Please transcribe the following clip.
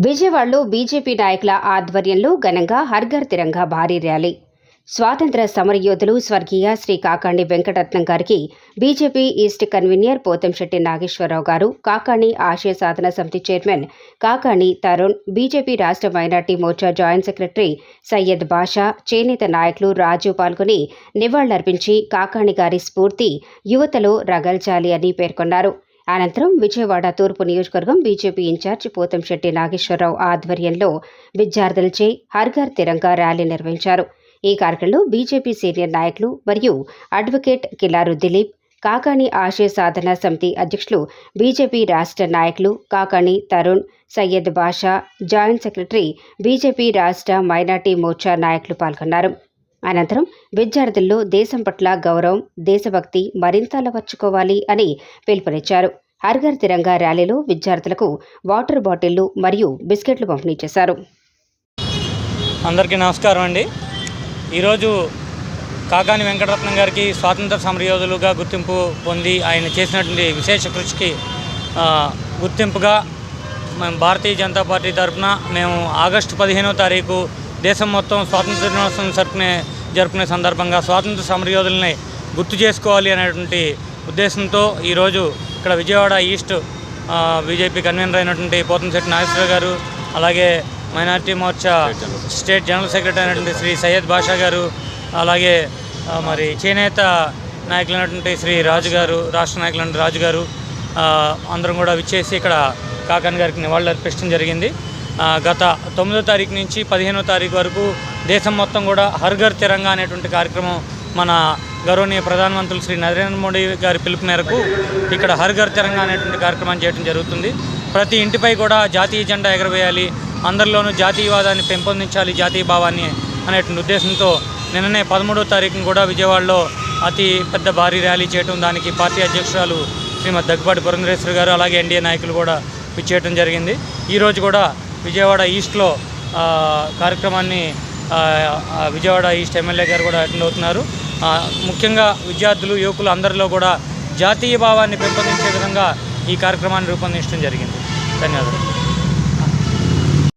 విజయవాడలో బీజేపీ నాయకుల ఆధ్వర్యంలో ఘనంగా హర్ ఘర్ తిరంగా భారీ ర్యాలీ. స్వాతంత్ర సమరయోధులు స్వర్గీయ శ్రీ కాకాణి వెంకటరత్నం గారికి BJP east convener Pothamsetti Nageswararao గారు, కాకాణి ఆశయ సాధన సమితి చైర్మన్ కాకాణి తరుణ్, బీజేపీ రాష్ట్ర minority Morcha joint secretary Syed Basha, చేనేత నాయకులు రాజు పాల్గొని నివాళులర్పించి కాకాణి గారి స్ఫూర్తి యువతలో రగల్చాలి అని పేర్కొన్నారు. అనంతరం విజయవాడ తూర్పు నియోజకవర్గం బీజేపీ ఇన్ఛార్జ్ పోతంశెట్టి నాగేశ్వరరావు ఆధ్వర్యంలో విద్యార్థులచే హర్ ఘర్ తిరంగా ర్యాలీ నిర్వహించారు. ఈ కార్యక్రమంలో బీజేపీ సీనియర్ నాయకులు మరియు అడ్వకేట్ కిలారు దిలీప్, కాకాణి ఆశయ సాధన సమితి అధ్యక్షులు, బీజేపీ రాష్ట్ర నాయకులు కాకాణి తరుణ్, సయ్యద్ బాషా, జాయింట్ సెక్రటరీ బీజేపీ రాష్ట్ర మైనార్టీ మోర్చా నాయకులు పాల్గొన్నారు. అనంతరం విద్యార్థుల్లో దేశం పట్ల గౌరవం, దేశభక్తి మరింత అలవర్చుకోవాలి అని పిలుపునిచ్చారు. హర్ ఘర్ తిరంగా ర్యాలీలో విద్యార్థులకు వాటర్ బాటిళ్లు మరియు బిస్కెట్లు పంపిణీ చేశారు. అందరికీ నమస్కారం అండి. ఈరోజు కాకాణి వెంకటరత్నం గారికి స్వాతంత్ర సమరయోధులుగా గుర్తింపు పొంది ఆయన చేసినటువంటి విశేష కృషికి గుర్తింపుగా మేము భారతీయ జనతా పార్టీ తరఫున మేము ఆగస్టు 15వ తారీఖు దేశం మొత్తం స్వాతంత్ర దినోత్సవం జరుపుకునే సందర్భంగా స్వాతంత్ర సమరయోధుల్ని గుర్తు చేసుకోవాలి అనేటువంటి ఉద్దేశంతో ఈరోజు ఇక్కడ విజయవాడ ఈస్ట్ బీజేపీ కన్వీనర్ అయినటువంటి పోతంశెట్టి నాగేశ్వరరావు గారు, అలాగే minority Morcha state general secretary అయినటువంటి శ్రీ సయ్యద్ బాషా గారు, అలాగే మరి చేనేత నాయకులైనటువంటి శ్రీ రాజు గారు, రాష్ట్ర నాయకులైన రాజు గారు అందరం కూడా విచ్చేసి ఇక్కడ కాకాణి గారికి నివాళులు అర్పించడం జరిగింది. గత 9వ తారీఖు నుంచి 15వ తారీఖు వరకు దేశం మొత్తం కూడా హర్ ఘర్ తిరంగా అనేటువంటి కార్యక్రమం మన గౌరవనీయ ప్రధానమంత్రులు శ్రీ నరేంద్ర మోడీ గారి పిలుపు మేరకు ఇక్కడ హర్ ఘర్ తిరంగా అనేటువంటి కార్యక్రమాన్ని చేయడం జరుగుతుంది. ప్రతి ఇంటిపై కూడా జాతీయ జెండా ఎగరవేయాలి, అందరిలోనూ జాతీయవాదాన్ని పెంపొందించాలి, జాతీయ భావాన్ని అనేటువంటి ఉద్దేశంతో నిన్ననే 13వ తారీఖున కూడా విజయవాడలో అతి పెద్ద భారీ ర్యాలీ చేయడం, దానికి పార్టీ అధ్యక్షురాలు శ్రీమతి దగ్గుబాటి పురంధరేశ్వరి గారు, అలాగే ఎన్డీఏ నాయకులు కూడా చేయడం జరిగింది. ఈరోజు కూడా విజయవాడ ఈస్ట్లో కార్యక్రమాన్ని విజయవాడ ఈస్ట్ ఎమ్మెల్యే గారు కూడా అటెండ్ అవుతున్నారు. ముఖ్యంగా విద్యార్థులు, యువకులు అందరిలో కూడా జాతీయ భావాన్ని పెంపొందించే విధంగా ఈ కార్యక్రమాన్ని రూపొందించడం జరిగింది. ధన్యవాదాలు.